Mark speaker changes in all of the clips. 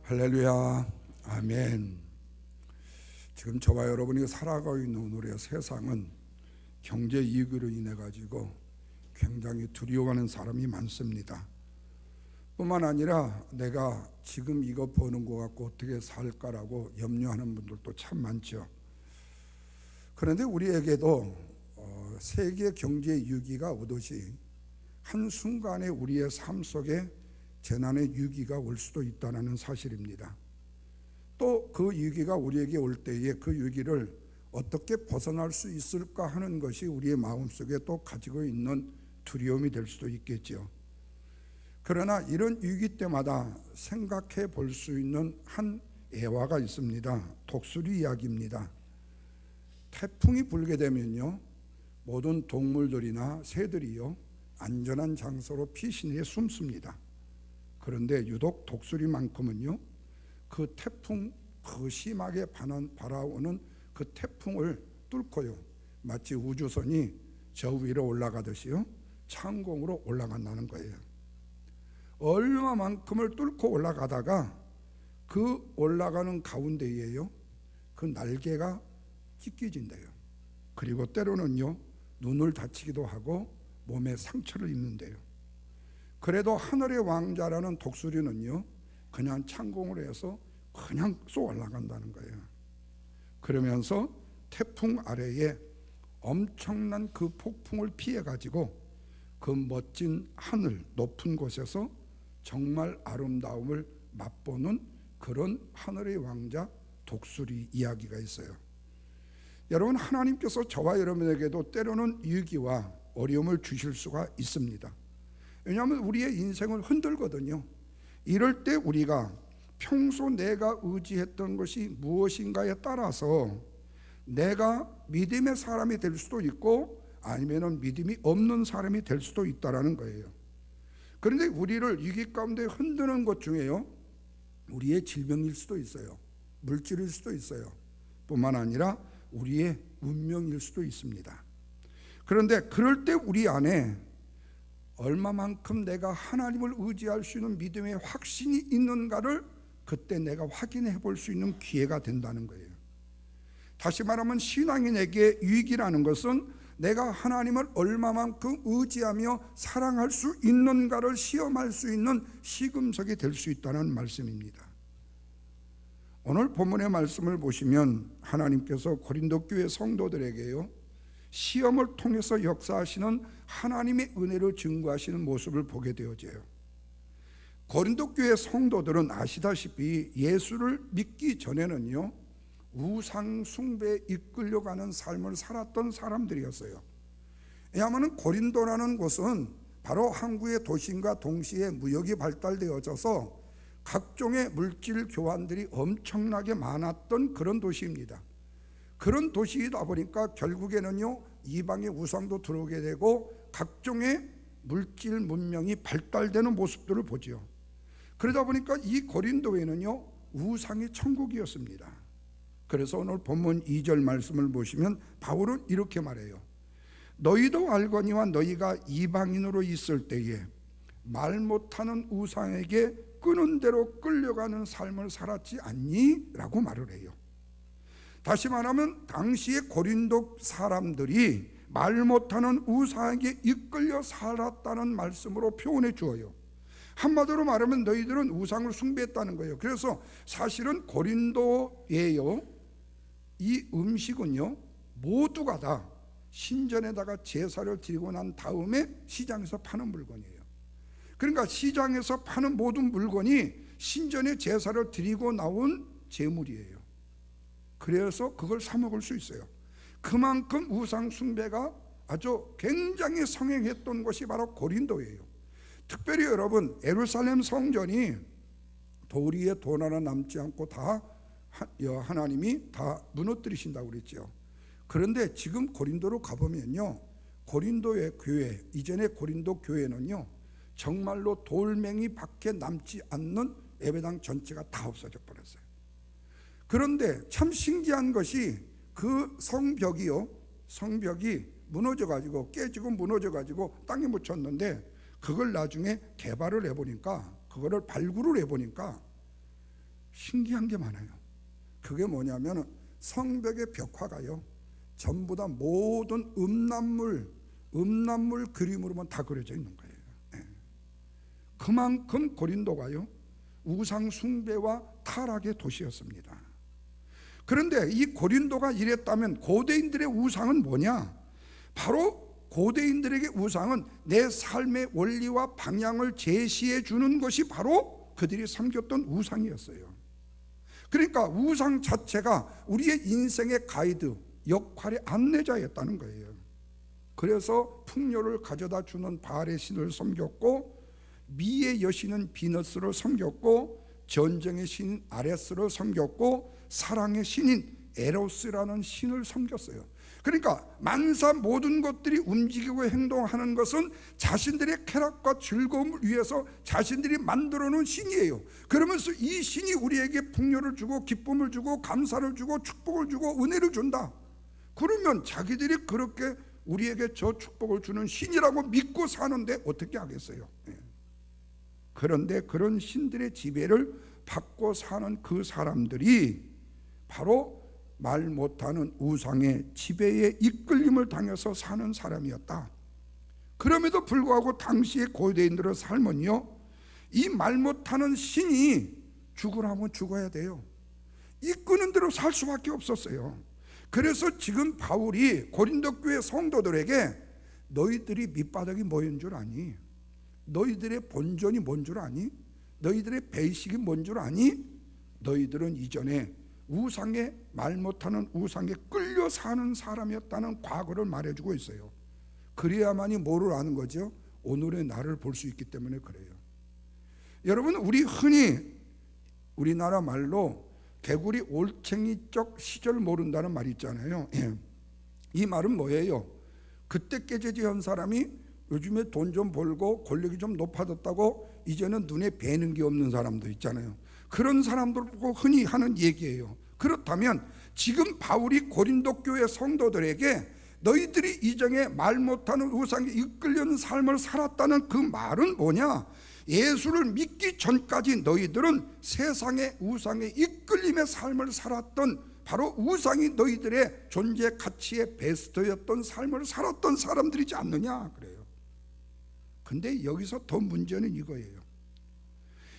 Speaker 1: 할렐루야, 아멘. 지금 저와 여러분이 살아가고 있는 오늘의 세상은 경제 이익으로 인해 가지고 굉장히 두려워하는 사람이 많습니다. 뿐만 아니라 내가 지금 이거 버는 거 갖고 어떻게 살까라고 염려하는 분들도 참 많죠. 그런데 우리에게도 세계 경제 위기가 오듯이 한순간에 우리의 삶 속에 재난의 위기가 올 수도 있다는 사실입니다. 또 그 위기가 우리에게 올 때에 그 위기를 어떻게 벗어날 수 있을까 하는 것이 우리의 마음속에 또 가지고 있는 두려움이 될 수도 있겠죠. 그러나 이런 위기 때마다 생각해 볼 수 있는 한 애화가 있습니다. 독수리 이야기입니다. 태풍이 불게 되면요, 모든 동물들이나 새들이요 안전한 장소로 피신해 숨습니다. 그런데 유독 독수리만큼은요, 그 태풍, 그 심하게 바라오는 그 태풍을 뚫고요, 마치 우주선이 저 위로 올라가듯이요 창공으로 올라간다는 거예요. 얼마만큼을 뚫고 올라가다가 그 올라가는 가운데에요 그 날개가 찢겨진대요. 그리고 때로는요 눈을 다치기도 하고 몸에 상처를 입는데요. 그래도 하늘의 왕자라는 독수리는요 그냥 창공으로 해서 그냥 쏘 올라간다는 거예요. 그러면서 태풍 아래에 엄청난 그 폭풍을 피해 가지고 그 멋진 하늘 높은 곳에서 정말 아름다움을 맛보는 그런 하늘의 왕자 독수리 이야기가 있어요. 여러분, 하나님께서 저와 여러분에게도 때로는 위기와 어려움을 주실 수가 있습니다. 왜냐하면 우리의 인생을 흔들거든요. 이럴 때 우리가 평소 내가 의지했던 것이 무엇인가에 따라서 내가 믿음의 사람이 될 수도 있고 아니면 믿음이 없는 사람이 될 수도 있다라는 거예요. 그런데 우리를 위기 가운데 흔드는 것 중에요, 우리의 질병일 수도 있어요, 물질일 수도 있어요, 뿐만 아니라 우리의 운명일 수도 있습니다. 그런데 그럴 때 우리 안에 얼마만큼 내가 하나님을 의지할 수 있는 믿음의 확신이 있는가를 그때 내가 확인해 볼 수 있는 기회가 된다는 거예요. 다시 말하면 신앙인에게 위기라는 것은 내가 하나님을 얼마만큼 의지하며 사랑할 수 있는가를 시험할 수 있는 시금석이 될 수 있다는 말씀입니다. 오늘 본문의 말씀을 보시면 하나님께서 고린도 교회 성도들에게요 시험을 통해서 역사하시는 하나님의 은혜를 증거하시는 모습을 보게 되어져요. 고린도 교회 성도들은 아시다시피 예수를 믿기 전에는요 우상 숭배에 이끌려가는 삶을 살았던 사람들이었어요. 왜냐하면 고린도라는 곳은 바로 항구의 도심과 동시에 무역이 발달되어져서 각종의 물질 교환들이 엄청나게 많았던 그런 도시입니다. 그런 도시이다 보니까 결국에는요 이방의 우상도 들어오게 되고 각종의 물질 문명이 발달되는 모습들을 보죠. 그러다 보니까 이 고린도에는요 우상의 천국이었습니다. 그래서 오늘 본문 2절 말씀을 보시면 바울은 이렇게 말해요. 너희도 알거니와 너희가 이방인으로 있을 때에 말 못하는 우상에게 끄는 대로 끌려가는 삶을 살았지 않니? 라고 말을 해요. 다시 말하면 당시의 고린도 사람들이 말 못하는 우상에게 이끌려 살았다는 말씀으로 표현해 주어요. 한마디로 말하면 너희들은 우상을 숭배했다는 거예요. 그래서 사실은 고린도에요 이 음식은요 모두가 다 신전에다가 제사를 드리고 난 다음에 시장에서 파는 물건이에요. 그러니까 시장에서 파는 모든 물건이 신전에 제사를 드리고 나온 제물이에요. 그래서 그걸 사 먹을 수 있어요. 그만큼 우상 숭배가 아주 굉장히 성행했던 곳이 바로 고린도예요. 특별히 여러분, 예루살렘 성전이 돌 위에 돌 하나 남지 않고 다 하나님이 다 무너뜨리신다고 그랬죠. 그런데 지금 고린도로 가보면요 고린도의 교회, 이전의 고린도 교회는요 정말로 돌멩이 밖에 남지 않는 예배당 전체가 다 없어져 버렸어요. 그런데 참 신기한 것이 그 성벽이 무너져 가지고 깨지고 무너져 가지고 땅에 묻혔는데 그걸 나중에 개발을 해보니까 그거를 발굴을 해보니까 신기한 게 많아요. 그게 뭐냐면 성벽의 벽화가요, 전부 다 모든 음란물 그림으로만 다 그려져 있는 거예요. 그만큼 고린도가요, 우상 숭배와 타락의 도시였습니다. 그런데 이 고린도가 이랬다면 고대인들의 우상은 뭐냐? 바로 고대인들에게 우상은 내 삶의 원리와 방향을 제시해 주는 것이 바로 그들이 섬겼던 우상이었어요. 그러니까 우상 자체가 우리의 인생의 가이드, 역할의 안내자였다는 거예요. 그래서 풍요를 가져다 주는 바알의 신을 섬겼고, 미의 여신은 비너스를 섬겼고, 전쟁의 신인 아레스를 섬겼고, 사랑의 신인 에로스라는 신을 섬겼어요. 그러니까 만사 모든 것들이 움직이고 행동하는 것은 자신들의 쾌락과 즐거움을 위해서 자신들이 만들어 놓은 신이에요. 그러면서 이 신이 우리에게 풍요를 주고 기쁨을 주고 감사를 주고 축복을 주고 은혜를 준다. 그러면 자기들이 그렇게 우리에게 저 축복을 주는 신이라고 믿고 사는데 어떻게 하겠어요? 그런데 그런 신들의 지배를 받고 사는 그 사람들이 바로 말 못하는 우상의 지배에 이끌림을 당해서 사는 사람이었다. 그럼에도 불구하고 당시의 고대인들의 삶은요, 이 말 못하는 신이 죽으라면 죽어야 돼요. 이끄는 대로 살 수밖에 없었어요. 그래서 지금 바울이 고린도 교회 성도들에게 너희들이 밑바닥이 뭐인 줄 아니? 너희들의 본전이 뭔 줄 아니? 너희들의 베이식이 뭔 줄 아니? 너희들은 이전에 우상에, 말 못하는 우상에 끌려 사는 사람이었다는 과거를 말해주고 있어요. 그래야만이 뭐를 아는 거죠? 오늘의 나를 볼 수 있기 때문에 그래요. 여러분, 우리 흔히 우리나라 말로 개구리 올챙이적 시절 모른다는 말이 있잖아요. 이 말은 뭐예요? 그때 깨재지한 사람이 요즘에 돈 좀 벌고 권력이 좀 높아졌다고 이제는 눈에 뵈는 게 없는 사람도 있잖아요. 그런 사람들 보고 흔히 하는 얘기예요. 그렇다면 지금 바울이 고린도 교회 성도들에게 너희들이 이전에 말 못하는 우상에 이끌려는 삶을 살았다는 그 말은 뭐냐? 예수를 믿기 전까지 너희들은 세상의 우상에 이끌림의 삶을 살았던, 바로 우상이 너희들의 존재 가치의 베스트였던 삶을 살았던 사람들이지 않느냐 그래요. 근데 여기서 더 문제는 이거예요.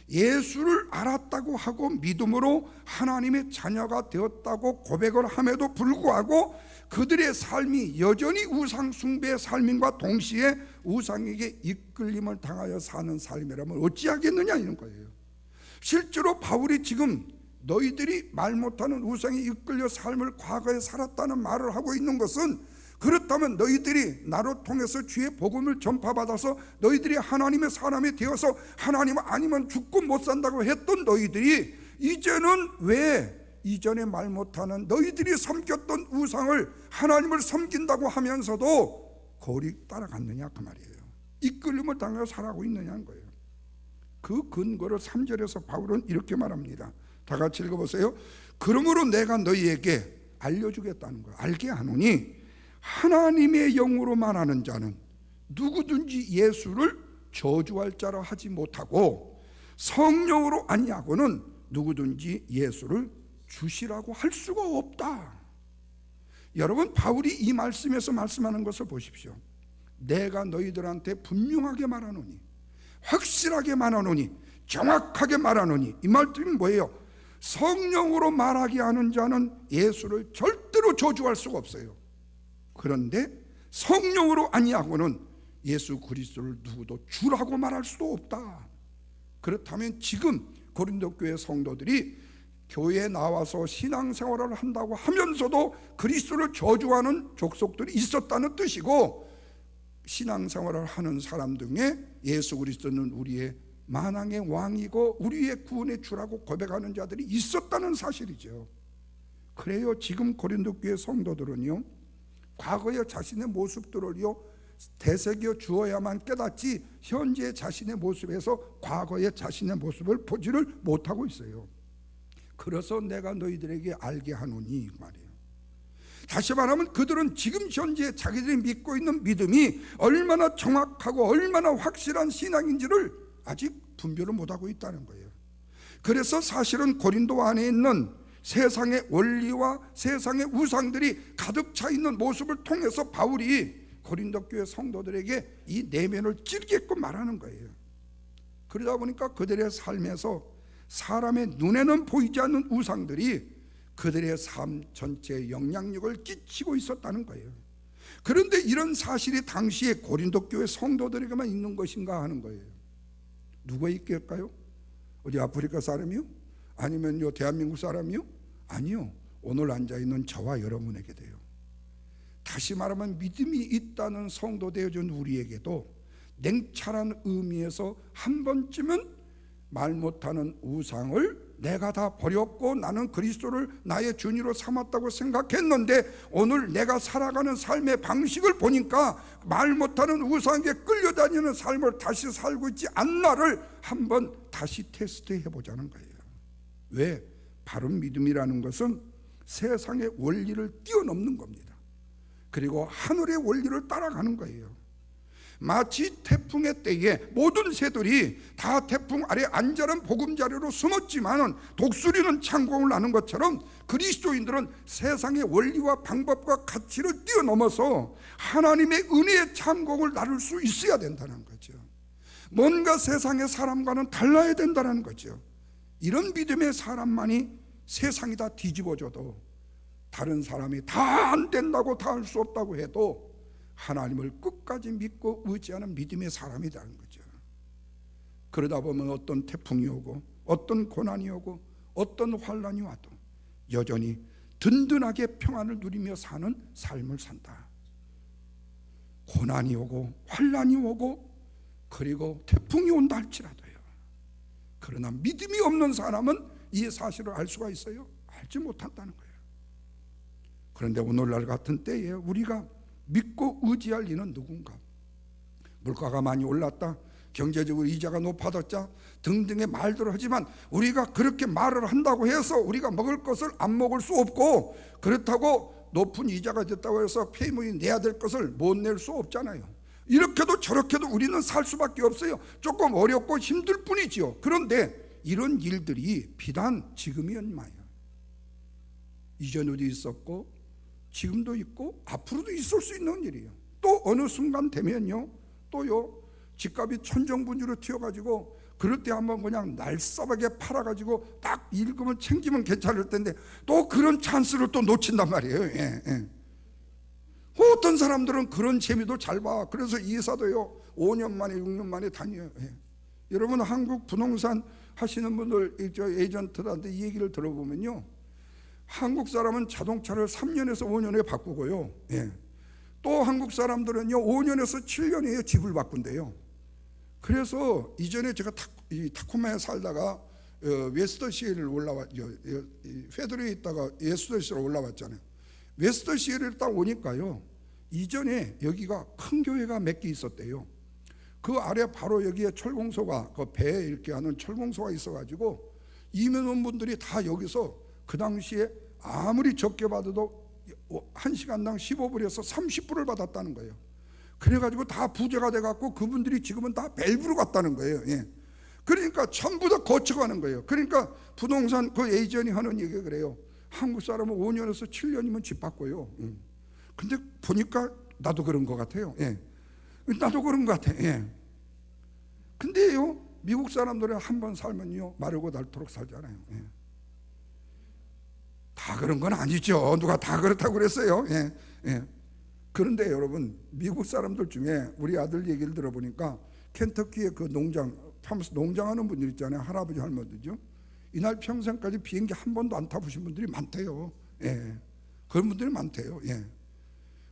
Speaker 1: 예수를 알았다고 하고 믿음으로 하나님의 자녀가 되었다고 고백을 함에도 불구하고 그들의 삶이 여전히 우상 숭배의 삶인과 동시에 우상에게 이끌림을 당하여 사는 삶이라면 어찌하겠느냐 이런 거예요. 실제로 바울이 지금 너희들이 말 못하는 우상에 이끌려 삶을 과거에 살았다는 말을 하고 있는 것은, 그렇다면 너희들이 나로 통해서 주의 복음을 전파받아서 너희들이 하나님의 사람이 되어서 하나님 아니면 죽고 못 산다고 했던 너희들이 이제는 왜 이전에 말 못하는 너희들이 섬겼던 우상을 하나님을 섬긴다고 하면서도 거리 따라갔느냐 그 말이에요. 이끌림을 당하여 살아가고 있느냐는 거예요. 그 근거를 3절에서 바울은 이렇게 말합니다. 다 같이 읽어보세요. 그러므로 내가 너희에게 알려주겠다는 거예요. 알게 하노니 하나님의 영으로 말하는 자는 누구든지 예수를 저주할 자라 하지 못하고 성령으로 아니하고는 누구든지 예수를 주시라고 할 수가 없다. 여러분, 바울이 이 말씀에서 말씀하는 것을 보십시오. 내가 너희들한테 분명하게 말하노니, 확실하게 말하노니, 정확하게 말하노니, 이 말씀이 뭐예요? 성령으로 말하게 하는 자는 예수를 절대로 저주할 수가 없어요. 그런데 성령으로 아니하고는 예수 그리스도를 누구도 주라고 말할 수도 없다. 그렇다면 지금 고린도 교회 성도들이 교회에 나와서 신앙생활을 한다고 하면서도 그리스도를 저주하는 족속들이 있었다는 뜻이고, 신앙생활을 하는 사람 중에 예수 그리스도는 우리의 만왕의 왕이고 우리의 구원의 주라고 고백하는 자들이 있었다는 사실이죠. 그래요, 지금 고린도 교회 성도들은요, 과거의 자신의 모습들을요 되새겨 주어야만 깨닫지 현재 자신의 모습에서 과거의 자신의 모습을 보지를 못하고 있어요. 그래서 내가 너희들에게 알게 하노니 말이에요. 다시 말하면 그들은 지금 현재 자기들이 믿고 있는 믿음이 얼마나 정확하고 얼마나 확실한 신앙인지를 아직 분별을 못하고 있다는 거예요. 그래서 사실은 고린도 안에 있는 세상의 원리와 세상의 우상들이 가득 차 있는 모습을 통해서 바울이 고린도 교회 성도들에게 이 내면을 찌르게끔 말하는 거예요. 그러다 보니까 그들의 삶에서 사람의 눈에는 보이지 않는 우상들이 그들의 삶 전체에 영향력을 끼치고 있었다는 거예요. 그런데 이런 사실이 당시에 고린도 교회 성도들에게만 있는 것인가 하는 거예요. 누가 있겠까요? 어디 아프리카 사람이요? 아니면 대한민국 사람이요? 아니요. 오늘 앉아있는 저와 여러분에게 돼요. 다시 말하면 믿음이 있다는 성도 되어준 우리에게도 냉철한 의미에서 한 번쯤은 말 못하는 우상을 내가 다 버렸고 나는 그리스도를 나의 주니로 삼았다고 생각했는데 오늘 내가 살아가는 삶의 방식을 보니까 말 못하는 우상에게 끌려다니는 삶을 다시 살고 있지 않나를 한번 다시 테스트해 보자는 거예요. 왜? 바른 믿음이라는 것은 세상의 원리를 뛰어넘는 겁니다. 그리고 하늘의 원리를 따라가는 거예요. 마치 태풍의 때에 모든 새들이 다 태풍 아래 안전한 보금자리로 숨었지만 독수리는 창공을 나는 것처럼 그리스도인들은 세상의 원리와 방법과 가치를 뛰어넘어서 하나님의 은혜의 창공을 나를 수 있어야 된다는 거죠. 뭔가 세상의 사람과는 달라야 된다는 거죠. 이런 믿음의 사람만이 세상이 다 뒤집어져도 다른 사람이 다 안 된다고 다 할 수 없다고 해도 하나님을 끝까지 믿고 의지하는 믿음의 사람이라는 거죠. 그러다 보면 어떤 태풍이 오고 어떤 고난이 오고 어떤 환난이 와도 여전히 든든하게 평안을 누리며 사는 삶을 산다. 고난이 오고 환난이 오고 그리고 태풍이 온다 할지라도요. 그러나 믿음이 없는 사람은 이 사실을 알 수가 있어요? 알지 못한다는 거예요. 그런데 오늘날 같은 때에 우리가 믿고 의지할 이는 누군가? 물가가 많이 올랐다, 경제적으로 이자가 높아졌자 등등의 말들을 하지만 우리가 그렇게 말을 한다고 해서 우리가 먹을 것을 안 먹을 수 없고 그렇다고 높은 이자가 됐다고 해서 페이먼이 내야 될 것을 못 낼 수 없잖아요. 이렇게도 저렇게도 우리는 살 수밖에 없어요. 조금 어렵고 힘들 뿐이지요. 그런데 이런 일들이 비단 지금이었나요? 이전에도 있었고 지금도 있고 앞으로도 있을 수 있는 일이에요. 또 어느 순간 되면요 또요 집값이 천정부지로 튀어가지고 그럴 때 한번 그냥 날싸하게 팔아가지고 딱 일금을 챙기면 괜찮을 텐데 또 그런 찬스를 또 놓친단 말이에요. 예. 어떤 사람들은 그런 재미도 잘 봐. 그래서 이사도요 5년 만에 6년 만에 다녀요. 여러분 한국 부동산 하시는 분들 에이전트들한테 이 얘기를 들어보면요 한국 사람은 자동차를 3년에서 5년에 바꾸고요. 또 한국 사람들은요 5년에서 7년에 집을 바꾼대요. 그래서 이전에 제가 타코마에 살다가 웨스터시에를 올라왔죠. 페드로에 있다가 웨스터시로 올라왔잖아요. 웨스터시에를 딱 오니까요 이전에 여기가 큰 교회가 몇 개 있었대요. 그 아래 바로 여기에 철공소가 그 배 이렇게 하는 철공소가 있어가지고 이민원분들이 다 여기서 그 당시에 아무리 적게 받아도 1시간당 15불에서 30불을 받았다는 거예요. 그래가지고 다 부자가 돼갖고 그분들이 지금은 다 벨브로 갔다는 거예요. 그러니까 전부 다 거쳐가는 거예요. 그러니까 부동산 그 에이전이 하는 얘기가 그래요. 한국 사람은 5년에서 7년이면 집 바꿔요. 근데 보니까 나도 그런 것 같아요. 나도 그런 것 같아. 근데요 미국 사람들은 한 번 살면요 마르고 닳도록 살잖아요. 다 그런 건 아니죠. 누가 다 그렇다고 그랬어요. 그런데 여러분 미국 사람들 중에 우리 아들 얘기를 들어보니까 켄터키의 그 농장 농장하는 분들 있잖아요. 할아버지 할머니죠. 이날 평생까지 비행기 한 번도 안 타보신 분들이 많대요. 그런 분들이 많대요.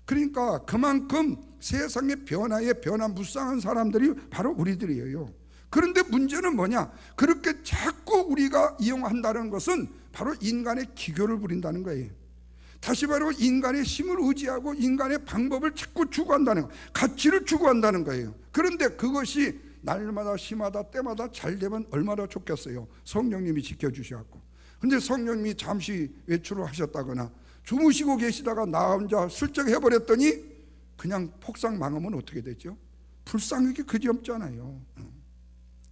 Speaker 1: 그러니까 그만큼 세상의 변화에 변화무쌍한 사람들이 바로 우리들이에요. 그런데 문제는 뭐냐? 그렇게 자꾸 우리가 이용한다는 것은 바로 인간의 기교를 부린다는 거예요. 다시 바로 인간의 힘을 의지하고 인간의 방법을 자꾸 추구한다는 거예요. 가치를 추구한다는 거예요. 그런데 그것이 날마다 심하다 때마다 잘 되면 얼마나 좋겠어요. 성령님이 지켜주셔갖고. 근데 성령님이 잠시 외출을 하셨다거나 주무시고 계시다가 나 혼자 슬쩍 해버렸더니 그냥 폭삭 망하면 어떻게 되죠? 불쌍하게 그지없잖아요.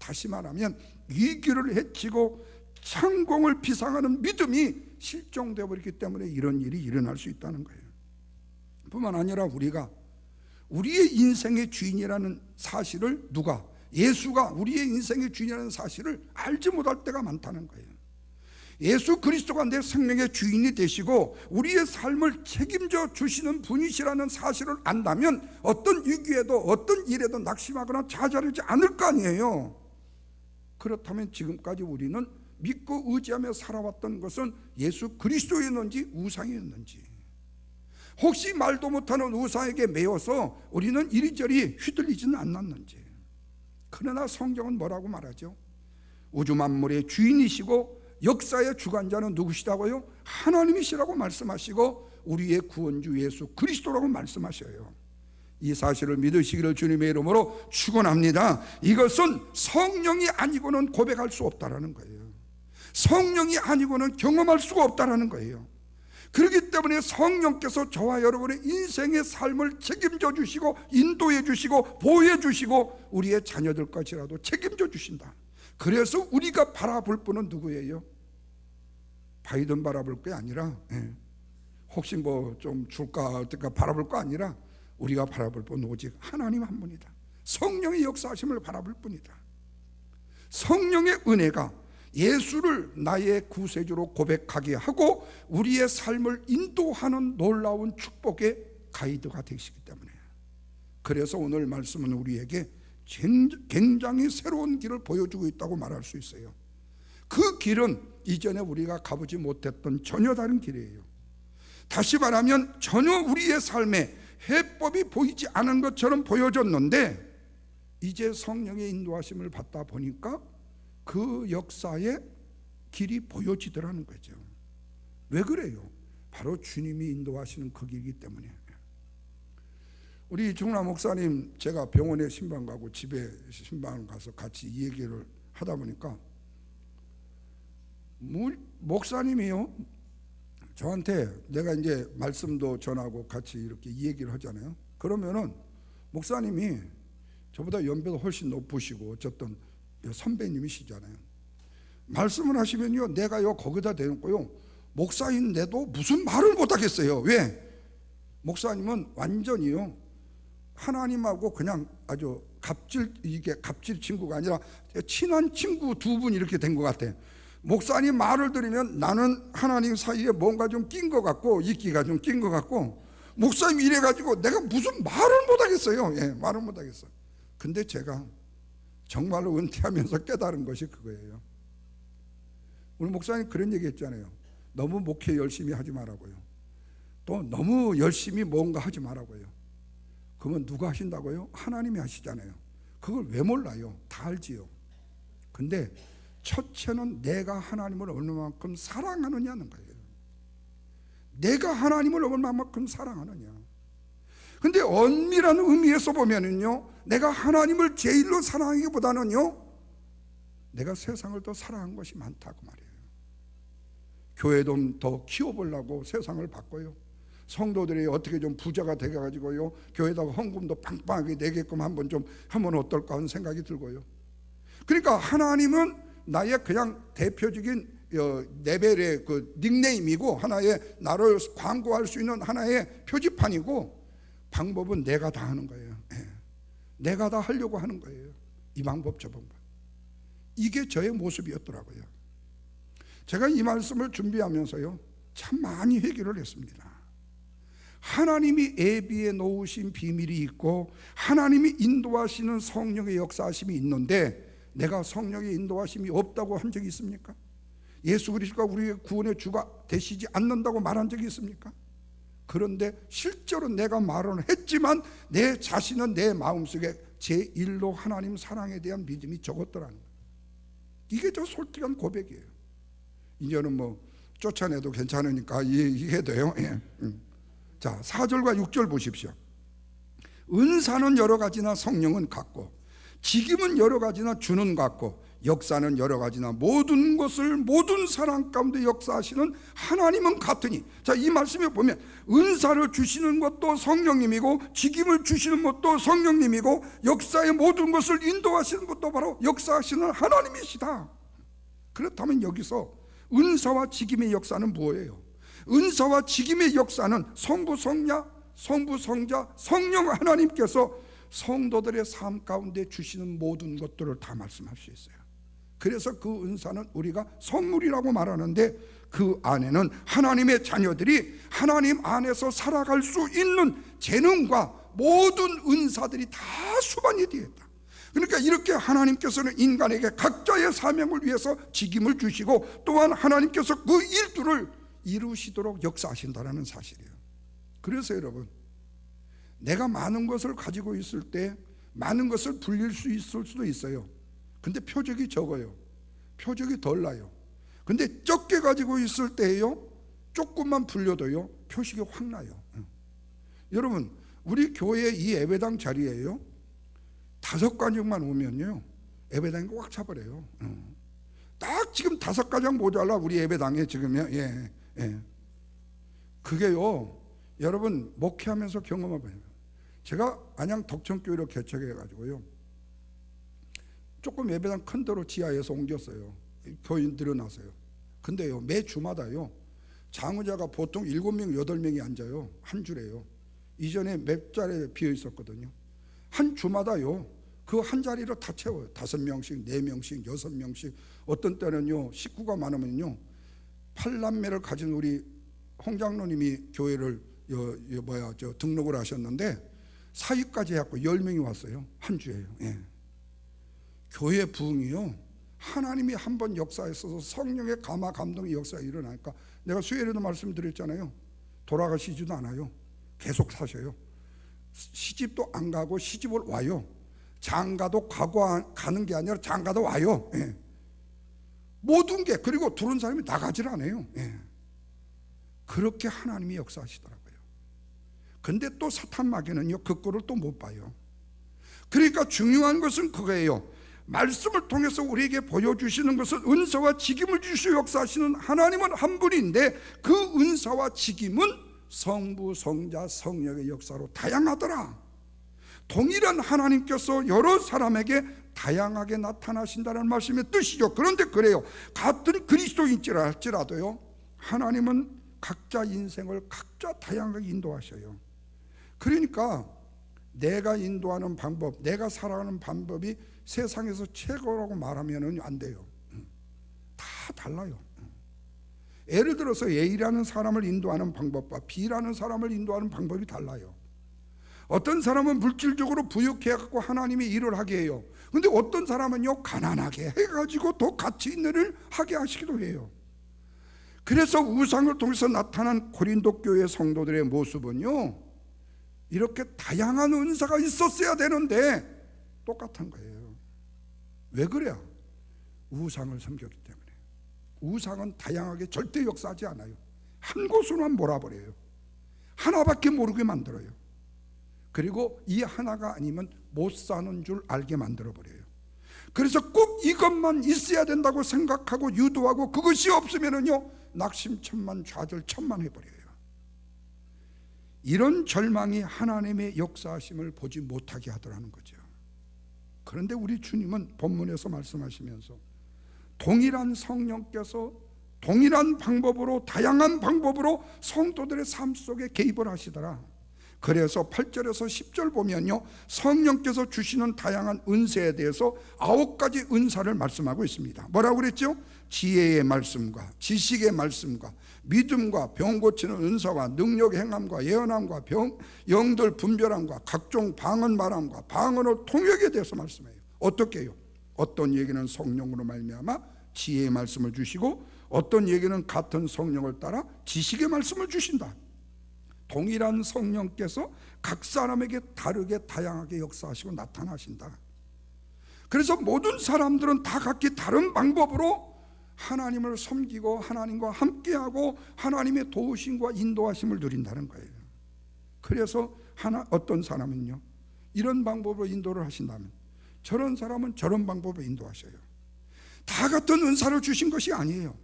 Speaker 1: 다시 말하면 위기를 헤치고 성공을 비상하는 믿음이 실종되어 버렸기 때문에 이런 일이 일어날 수 있다는 거예요. 뿐만 아니라 우리가 우리의 인생의 주인이라는 사실을 예수가 우리의 인생의 주인이라는 사실을 알지 못할 때가 많다는 거예요. 예수 그리스도가 내 생명의 주인이 되시고 우리의 삶을 책임져 주시는 분이시라는 사실을 안다면 어떤 위기에도 어떤 일에도 낙심하거나 좌절하지 않을 거 아니에요. 그렇다면 지금까지 우리는 믿고 의지하며 살아왔던 것은 예수 그리스도였는지 우상이었는지, 혹시 말도 못하는 우상에게 매여서 우리는 이리저리 휘둘리지는 않았는지. 그러나 성경은 뭐라고 말하죠? 우주 만물의 주인이시고 역사의 주관자는 누구시다고요? 하나님이시라고 말씀하시고 우리의 구원주 예수 그리스도라고 말씀하셔요. 이 사실을 믿으시기를 주님의 이름으로 축원합니다. 이것은 성령이 아니고는 고백할 수 없다라는 거예요. 성령이 아니고는 경험할 수가 없다라는 거예요. 그렇기 때문에 성령께서 저와 여러분의 인생의 삶을 책임져 주시고 인도해 주시고 보호해 주시고 우리의 자녀들 것이라도 책임져 주신다. 그래서 우리가 바라볼 분은 누구예요? 바이든 바라볼 게 아니라, 혹시 뭐 좀 줄까 어떨까 바라볼 거 아니라 우리가 바라볼 분은 오직 하나님 한 분이다. 성령의 역사하심을 바라볼 뿐이다. 성령의 은혜가 예수를 나의 구세주로 고백하게 하고 우리의 삶을 인도하는 놀라운 축복의 가이드가 되시기 때문에, 그래서 오늘 말씀은 우리에게 굉장히 새로운 길을 보여주고 있다고 말할 수 있어요. 그 길은 이전에 우리가 가보지 못했던 전혀 다른 길이에요. 다시 말하면 전혀 우리의 삶에 해법이 보이지 않은 것처럼 보여졌는데 이제 성령의 인도하심을 받다 보니까 그 역사의 길이 보여지더라는 거죠. 왜 그래요? 바로 주님이 인도하시는 그 길이기 때문에. 우리 중남 목사님, 제가 병원에 신방 가고 집에 신방 가서 같이 이 얘기를 하다 보니까 목사님이요, 저한테 내가 이제 말씀도 전하고 같이 이렇게 이 얘기를 하잖아요. 그러면은 목사님이 저보다 연배도 훨씬 높으시고 어쨌든 선배님이시잖아요. 말씀을 하시면요, 내가요 거기다 대놓고요 목사인데도 무슨 말을 못하겠어요. 왜? 목사님은 완전히요 하나님하고 그냥 아주 갑질 친구가 아니라 친한 친구 두 분 이렇게 된 것 같아요. 목사님 말을 들으면 나는 하나님 사이에 뭔가 좀 낀 것 같고 이끼가 좀 낀 것 같고, 목사님이 이래가지고 내가 무슨 말을 못하겠어요. 말을 못하겠어. 근데 제가 정말로 은퇴하면서 깨달은 것이 그거예요. 우리 목사님 그런 얘기 했잖아요. 너무 목회 열심히 하지 말라고요. 또 너무 열심히 뭔가 하지 말라고요. 그러면 누가 하신다고요? 하나님이 하시잖아요. 그걸 왜 몰라요? 다 알지요. 근데 첫째는 내가 하나님을 얼마만큼 사랑하느냐는 거예요. 내가 하나님을 얼마만큼 사랑하느냐. 근데 엄밀한 의미에서 보면은요, 내가 하나님을 제일로 사랑하기보다는요, 내가 세상을 더 사랑한 것이 많다고 말이에요. 교회 좀 더 키워보려고 세상을 바꿔요. 성도들이 어떻게 좀 부자가 되어가지고요, 교회에다가 헌금도 빵빵하게 내게끔 한번 좀 하면 어떨까 하는 생각이 들고요. 그러니까 하나님은 나의 그냥 대표적인 레벨의 그 닉네임이고 하나의 나를 광고할 수 있는 하나의 표지판이고, 방법은 내가 다 하는 거예요. 내가 다 하려고 하는 거예요. 이 방법 저 방법. 이게 저의 모습이었더라고요. 제가 이 말씀을 준비하면서요 참 많이 회개를 했습니다. 하나님이 예비해 놓으신 비밀이 있고 하나님이 인도하시는 성령의 역사하심이 있는데 내가 성령의 인도하심이 없다고 한 적이 있습니까? 예수 그리스도가 우리의 구원의 주가 되시지 않는다고 말한 적이 있습니까? 그런데 실제로 내가 말은 했지만 내 자신은 내 마음속에 제1로 하나님 사랑에 대한 믿음이 적었더라는 거예요. 이게 저 솔직한 고백이에요. 이제는 뭐 쫓아내도 괜찮으니까 이게 돼요. 자, 4절과 6절 보십시오. 은사는 여러 가지나 성령은 같고 직임은 여러 가지나 주는 같고 역사는 여러 가지나 모든 것을 모든 사람 가운데 역사하시는 하나님은 같으니, 자, 이 말씀에 보면 은사를 주시는 것도 성령님이고 직임을 주시는 것도 성령님이고 역사의 모든 것을 인도하시는 것도 바로 역사하시는 하나님이시다. 그렇다면 여기서 은사와 직임의 역사는 뭐예요? 은사와 직임의 역사는 성부, 성자, 성령 하나님께서 성도들의 삶 가운데 주시는 모든 것들을 다 말씀할 수 있어요. 그래서 그 은사는 우리가 선물이라고 말하는데, 그 안에는 하나님의 자녀들이 하나님 안에서 살아갈 수 있는 재능과 모든 은사들이 다 수반이 되어 있다. 그러니까 이렇게 하나님께서는 인간에게 각자의 사명을 위해서 직임을 주시고, 또한 하나님께서 그 일들을 이루시도록 역사하신다는 사실이에요. 그래서 여러분, 내가 많은 것을 가지고 있을 때 많은 것을 불릴 수 있을 수도 있어요. 근데 표적이 적어요. 표적이 덜 나요. 근데 적게 가지고 있을 때요, 조금만 불려도요 표식이 확 나요. 여러분, 우리 교회 이 예배당 자리에요 5가정만 오면요 예배당이 꽉 차버려요. 딱 지금 5가정 모자라 우리 예배당에 지금요. 그게요, 여러분 목회하면서 경험해봐요. 제가 안양 덕천교회로 개척해가지고요, 조금 예배당 큰 데로 지하에서 옮겼어요. 교인 늘어나서요. 근데요, 매 주마다요 장우자가 보통 7명, 8명이 앉아요. 한 줄에요. 이전에 몇 자리에 비어 있었거든요. 한 주마다요 그 한 자리로 다 채워요. 5명씩, 4명씩, 6명씩. 어떤 때는요 식구가 많으면요 8남매를 가진 우리 홍 장로님이 교회를 등록을 하셨는데 사위까지 해갖고 10명이 왔어요. 한 주에요. 교회 부흥이요, 하나님이 한번 역사했어서 성령의 감화 감동의 역사가 일어나니까, 내가 수요일에도 말씀드렸잖아요. 돌아가시지도 않아요. 계속 사셔요. 시집도 안 가고 시집을 와요. 장가도 가는 게 아니라 장가도 와요. 모든 게, 그리고 들어온 사람이 나가질 않아요. 그렇게 하나님이 역사하시더라고요. 근데 또 사탄 마귀는요 그 꼴을 또 못 봐요. 그러니까 중요한 것은 그거예요. 말씀을 통해서 우리에게 보여주시는 것은 은사와 직임을 주시고 역사하시는 하나님은 한 분인데, 그 은사와 직임은 성부, 성자, 성령의 역사로 다양하더라. 동일한 하나님께서 여러 사람에게 다양하게 나타나신다는 말씀의 뜻이죠. 그런데 그래요, 같은 그리스도인일지라도요 하나님은 각자 인생을 각자 다양하게 인도하셔요. 그러니까 내가 인도하는 방법, 내가 살아가는 방법이 세상에서 최고라고 말하면 안 돼요. 다 달라요. 예를 들어서 A라는 사람을 인도하는 방법과 B라는 사람을 인도하는 방법이 달라요. 어떤 사람은 물질적으로 부유해갖고 하나님이 일을 하게 해요. 근데 어떤 사람은요 가난하게 해가지고 더 가치 있는 일을 하게 하시기도 해요. 그래서 우상을 통해서 나타난 고린도 교회 성도들의 모습은요 이렇게 다양한 은사가 있었어야 되는데 똑같은 거예요. 왜 그래요? 우상을 섬겼기 때문에. 우상은 다양하게 절대 역사하지 않아요. 한 곳으로만 몰아버려요. 하나밖에 모르게 만들어요. 그리고 이 하나가 아니면 못 사는 줄 알게 만들어버려요. 그래서 꼭 이것만 있어야 된다고 생각하고 유도하고, 그것이 없으면은요 낙심천만 좌절천만해버려요. 이런 절망이 하나님의 역사하심을 보지 못하게 하더라는 거죠. 그런데 우리 주님은 본문에서 말씀하시면서 동일한 성령께서 동일한 방법으로, 다양한 방법으로 성도들의 삶 속에 개입을 하시더라. 그래서 8절에서 10절 보면요 성령께서 주시는 다양한 은사에 대해서 9가지 은사를 말씀하고 있습니다. 뭐라고 그랬죠? 지혜의 말씀과 지식의 말씀과 믿음과 병 고치는 은사와 능력 행함과 예언함과 영들 분별함과 각종 방언 말함과 방언의 통역에 대해서 말씀해요. 어떻게 해요? 어떤 얘기는 성령으로 말미암아 지혜의 말씀을 주시고, 어떤 얘기는 같은 성령을 따라 지식의 말씀을 주신다. 동일한 성령께서 각 사람에게 다르게 다양하게 역사하시고 나타나신다. 그래서 모든 사람들은 다 각기 다른 방법으로 하나님을 섬기고 하나님과 함께하고 하나님의 도우심과 인도하심을 누린다는 거예요. 그래서 어떤 사람은요 이런 방법으로 인도를 하신다면, 저런 사람은 저런 방법으로 인도하셔요. 다 같은 은사를 주신 것이 아니에요.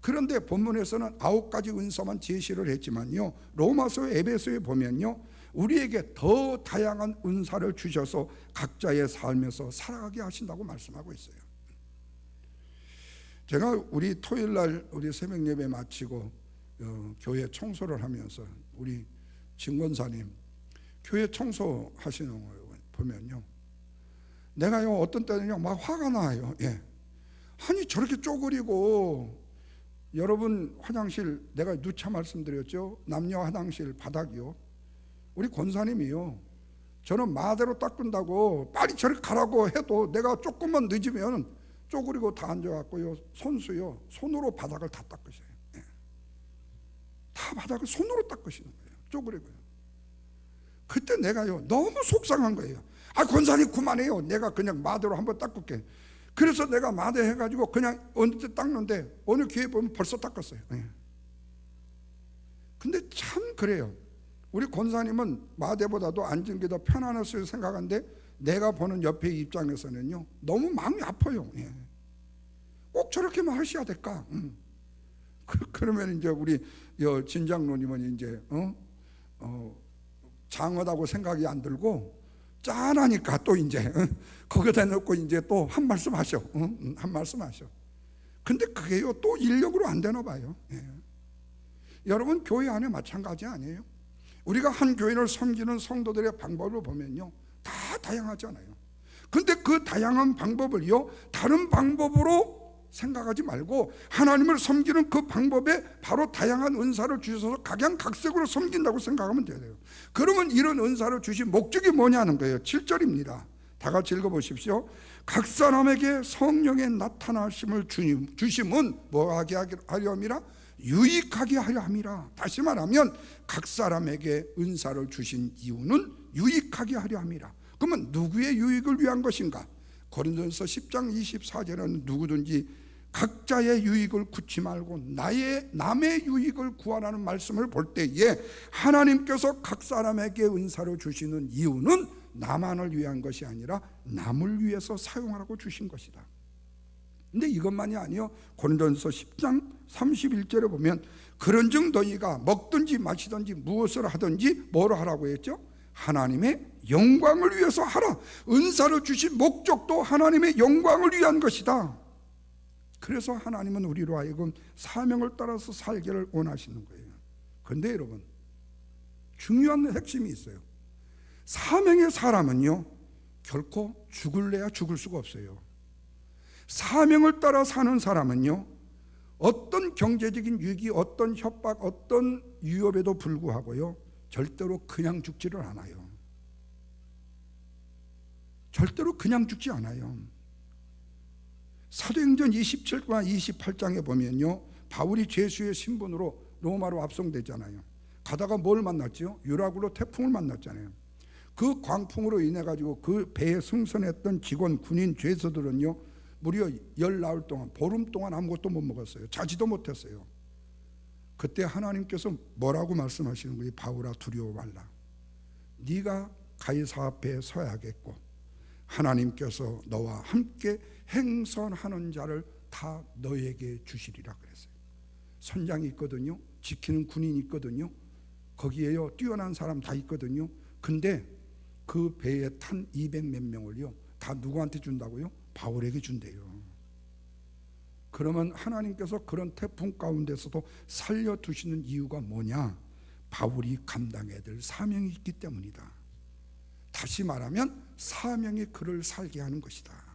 Speaker 1: 그런데 본문에서는 9가지 은사만 제시를 했지만요, 로마서 에베소에 보면요, 우리에게 더 다양한 은사를 주셔서 각자의 삶에서 살아가게 하신다고 말씀하고 있어요. 제가 우리 토요일날 우리 새벽 예배 마치고 교회 청소를 하면서 우리 진권사님 교회 청소하시는 거 보면요, 내가요 어떤 때는요 막 화가 나요. 예. 아니 저렇게 쪼그리고, 여러분 화장실 내가 누차 말씀드렸죠, 남녀 화장실 바닥이요, 우리 권사님이요, 저는 마대로 닦는다고 빨리 저렇게 가라고 해도 내가 조금만 늦으면 쪼그리고 다 앉아갖고요, 손수요 손으로 바닥을 다 닦으셔요. 예. 다 바닥을 손으로 닦으시는 거예요, 쪼그리고요. 그때 내가요 너무 속상한 거예요. 아, 권사님 그만해요, 내가 그냥 마대로 한번 닦을게. 그래서 내가 마대 해가지고 그냥 어느 때 닦는데 어느 기회에 보면 벌써 닦았어요. 예. 근데 참 그래요. 우리 권사님은 마대보다도 앉은 게 더 편안했을 생각하는데 내가 보는 옆에 입장에서는요 너무 마음이 아파요. 예. 꼭 저렇게만 하셔야 될까? 그러면 이제 우리 진장로님은 이제 장하다고 생각이 안 들고 짠하니까 또 이제 거기다 넣고 이제 또 한 말씀 하셔. 한 말씀 하셔. 근데 그게요 또 인력으로 안 되나 봐요. 예. 여러분 교회 안에 마찬가지 아니에요? 우리가 한 교회를 섬기는 성도들의 방법을 보면요 다 다양하잖아요. 근데 그 다양한 방법을요 다른 방법으로 생각하지 말고 하나님을 섬기는 그 방법에 바로 다양한 은사를 주셔서 각양각색으로 섬긴다고 생각하면 돼요. 그러면 이런 은사를 주신 목적이 뭐냐는 거예요. 7절입니다. 다 같이 읽어보십시오. 각 사람에게 성령의 나타나심을 주심은 뭐하게 하려 함이라? 유익하게 하려 함이라. 다시 말하면 각 사람에게 은사를 주신 이유는 유익하게 하려 함이라. 그러면 누구의 유익을 위한 것인가? 고린도전서 10장 24절은 누구든지 각자의 유익을 구치 말고 남의 유익을 구하라는 말씀을 볼 때에 하나님께서 각 사람에게 은사를 주시는 이유는 나만을 위한 것이 아니라 남을 위해서 사용하라고 주신 것이다. 근데 이것만이 아니요, 고린도전서 10장 31절에 보면 그런즉 너희가 먹든지 마시든지 무엇을 하든지 뭐로 하라고 했죠? 하나님의 영광을 위해서 하라. 은사를 주신 목적도 하나님의 영광을 위한 것이다. 그래서 하나님은 우리로 하여금 사명을 따라서 살기를 원하시는 거예요. 그런데 여러분 중요한 핵심이 있어요. 사명의 사람은요 결코 죽을래야 죽을 수가 없어요. 사명을 따라 사는 사람은요 어떤 경제적인 위기, 어떤 협박, 어떤 위협에도 불구하고요 절대로 그냥 죽지를 않아요. 절대로 그냥 죽지 않아요. 사도행전 27과 28장에 보면요 바울이 죄수의 신분으로 로마로 압송되잖아요. 가다가 뭘 만났죠? 유라굴로 태풍을 만났잖아요. 그 광풍으로 인해 가지고 그 배에 승선했던 직원, 군인, 죄수들은요 무려 10나흘 동안, 보름 동안 아무것도 못 먹었어요. 자지도 못했어요. 그때 하나님께서 뭐라고 말씀하시는 거예요? 바울아 두려워 말라. 네가 가이사 앞에 서야겠고 하나님께서 너와 함께 행선하는 자를 다 너에게 주시리라 그랬어요. 선장이 있거든요. 지키는 군인이 있거든요. 거기에요 뛰어난 사람 다 있거든요. 근데 그 배에 탄 200몇 명을요 다 누구한테 준다고요? 바울에게 준대요. 그러면 하나님께서 그런 태풍 가운데서도 살려두시는 이유가 뭐냐? 바울이 감당해야 될 사명이 있기 때문이다. 다시 말하면 사명이 그를 살게 하는 것이다.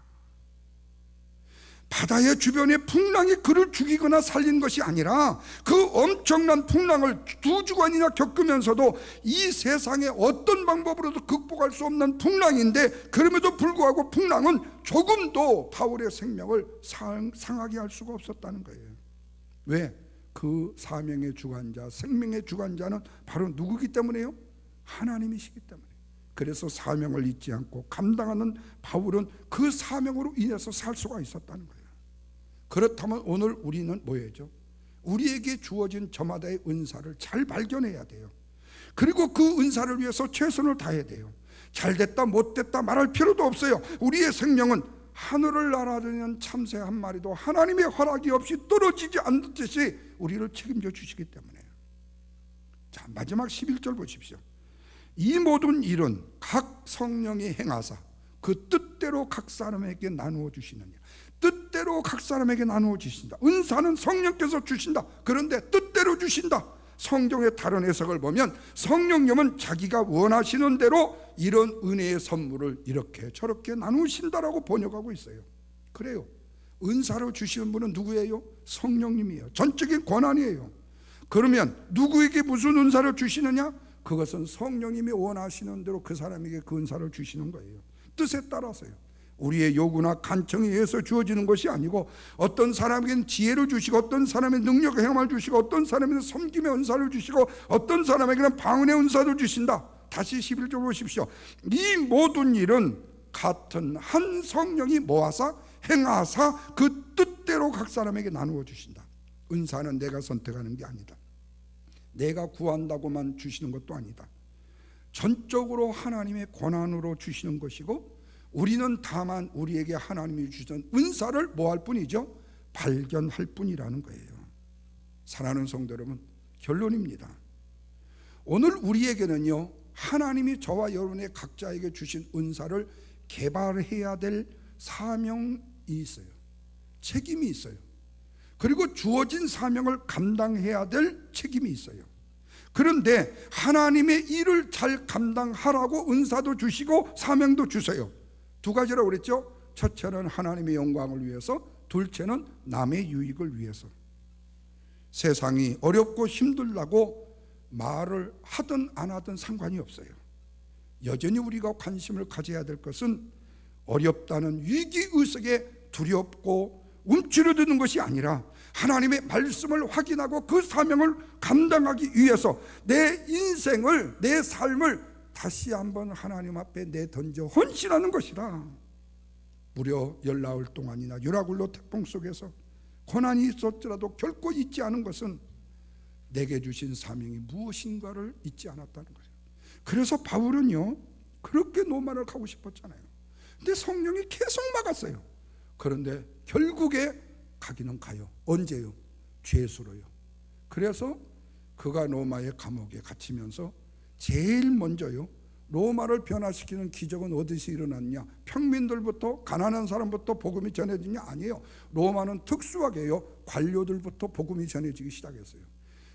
Speaker 1: 바다의 주변에 풍랑이 그를 죽이거나 살린 것이 아니라 그 엄청난 풍랑을 2주간이나 겪으면서도 이 세상에 어떤 방법으로도 극복할 수 없는 풍랑인데 그럼에도 불구하고 풍랑은 조금도 바울의 생명을 상하게 할 수가 없었다는 거예요. 왜? 그 사명의 주관자, 생명의 주관자는 바로 누구기 때문에요? 하나님이시기 때문에. 그래서 사명을 잊지 않고 감당하는 바울은 그 사명으로 인해서 살 수가 있었다는 거예요. 그렇다면 오늘 우리는 뭐예요? 우리에게 주어진 저마다의 은사를 잘 발견해야 돼요. 그리고 그 은사를 위해서 최선을 다해야 돼요. 잘됐다 못됐다 말할 필요도 없어요. 우리의 생명은 하늘을 날아다니는 참새 한 마리도 하나님의 허락이 없이 떨어지지 않듯이 우리를 책임져 주시기 때문에. 자, 마지막 11절 보십시오. 이 모든 일은 각 성령이 행하사 그 뜻대로 각 사람에게 나누어 주시느냐. 뜻대로 각 사람에게 나누어 주신다. 은사는 성령께서 주신다. 그런데 뜻대로 주신다. 성경의 다른 해석을 보면 성령님은 자기가 원하시는 대로 이런 은혜의 선물을 이렇게 저렇게 나누신다라고 번역하고 있어요. 그래요. 은사로 주시는 분은 누구예요? 성령님이에요. 전적인 권한이에요. 그러면 누구에게 무슨 은사를 주시느냐? 그것은 성령님이 원하시는 대로 그 사람에게 그 은사를 주시는 거예요. 뜻에 따라서요. 우리의 요구나 간청에 의해서 주어지는 것이 아니고 어떤 사람에게는 지혜를 주시고 어떤 사람에게는 능력의 행함을 주시고 어떤 사람에게는 섬김의 은사를 주시고 어떤 사람에게는 방언의 은사를 주신다. 다시 11절 보십시오. 이 모든 일은 같은 한 성령이 모아서 행하사 그 뜻대로 각 사람에게 나누어 주신다. 은사는 내가 선택하는 게 아니다. 내가 구한다고만 주시는 것도 아니다. 전적으로 하나님의 권한으로 주시는 것이고 우리는 다만 우리에게 하나님이 주신 은사를 뭐 할 뿐이죠? 발견할 뿐이라는 거예요. 사랑하는 성도 여러분, 결론입니다. 오늘 우리에게는요, 하나님이 저와 여러분의 각자에게 주신 은사를 개발해야 될 사명이 있어요. 책임이 있어요. 그리고 주어진 사명을 감당해야 될 책임이 있어요. 그런데 하나님의 일을 잘 감당하라고 은사도 주시고 사명도 주세요. 두 가지라고 그랬죠. 첫째는 하나님의 영광을 위해서, 둘째는 남의 유익을 위해서. 세상이 어렵고 힘들다고 말을 하든 안 하든 상관이 없어요. 여전히 우리가 관심을 가져야 될 것은 어렵다는 위기의식에 두렵고 움츠러드는 것이 아니라 하나님의 말씀을 확인하고 그 사명을 감당하기 위해서 내 인생을, 내 삶을 다시 한번 하나님 앞에 내던져 헌신하는 것이라. 무려 열나흘 동안이나 유라굴로 태풍 속에서 고난이 있었더라도 결코 잊지 않은 것은 내게 주신 사명이 무엇인가를 잊지 않았다는 거예요. 그래서 바울은요, 그렇게 로마를 가고 싶었잖아요. 근데 성령이 계속 막았어요. 그런데 결국에 가기는 가요. 언제요? 죄수로요. 그래서 그가 로마의 감옥에 갇히면서 제일 먼저요, 로마를 변화시키는 기적은 어디서 일어났냐? 평민들부터, 가난한 사람부터 복음이 전해지냐? 아니에요. 로마는 특수하게요, 관료들부터 복음이 전해지기 시작했어요.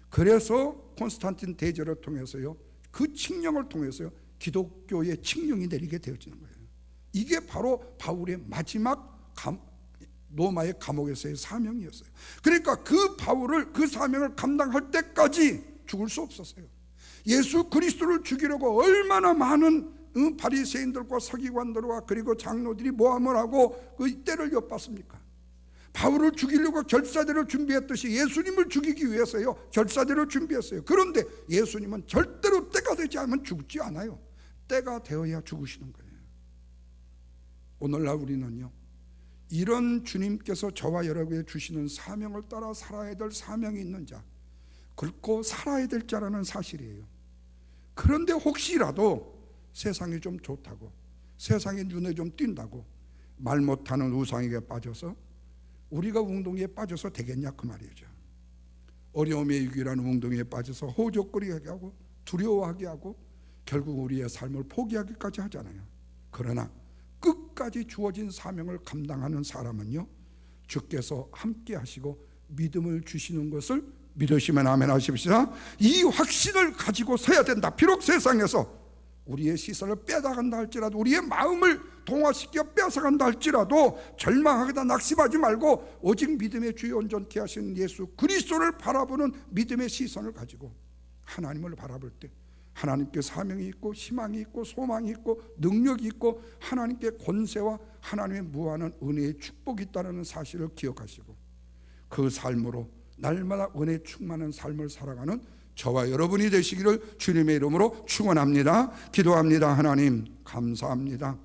Speaker 1: 그래서 콘스탄틴 대제를 통해서요, 그 칙령을 통해서요, 기독교의 칙령이 내리게 되어지는 거예요. 이게 바로 바울의 마지막 로마의 감옥에서의 사명이었어요. 그러니까 그 바울을, 그 사명을 감당할 때까지 죽을 수 없었어요. 예수 그리스도를 죽이려고 얼마나 많은 바리새인들과 서기관들과 그리고 장로들이 모함을 하고 그 때를 엿봤습니까? 바울을 죽이려고 결사대를 준비했듯이 예수님을 죽이기 위해서요, 결사대를 준비했어요. 그런데 예수님은 절대로 때가 되지 않으면 죽지 않아요. 때가 되어야 죽으시는 거예요. 오늘날 우리는요, 이런 주님께서 저와 여러분에게 주시는 사명을 따라 살아야 될 사명이 있는 자, 긁고 살아야 될 자라는 사실이에요. 그런데 혹시라도 세상이 좀 좋다고, 세상의 눈에 좀 띈다고 말 못하는 우상에게 빠져서 우리가 웅덩이에 빠져서 되겠냐 그 말이죠. 어려움의 위기라는 웅덩이에 빠져서 호적거리게 하고 두려워하게 하고 결국 우리의 삶을 포기하기까지 하잖아요. 그러나 끝까지 주어진 사명을 감당하는 사람은요, 주께서 함께 하시고 믿음을 주시는 것을 믿으시면 아멘 하십시다. 이 확신을 가지고 서야 된다. 비록 세상에서 우리의 시선을 빼앗아간다 할지라도, 우리의 마음을 동화시켜 빼앗아간다 할지라도 절망하거나 낙심하지 말고 오직 믿음의 주여 온전케 하시는 예수 그리스도를 바라보는 믿음의 시선을 가지고 하나님을 바라볼 때 하나님께 사명이 있고 희망이 있고 소망이 있고 능력이 있고 하나님께 권세와 하나님의 무한한 은혜의 축복이 있다는 사실을 기억하시고 그 삶으로 날마다 은혜 충만한 삶을 살아가는 저와 여러분이 되시기를 주님의 이름으로 축원합니다. 기도합니다. 하나님 감사합니다.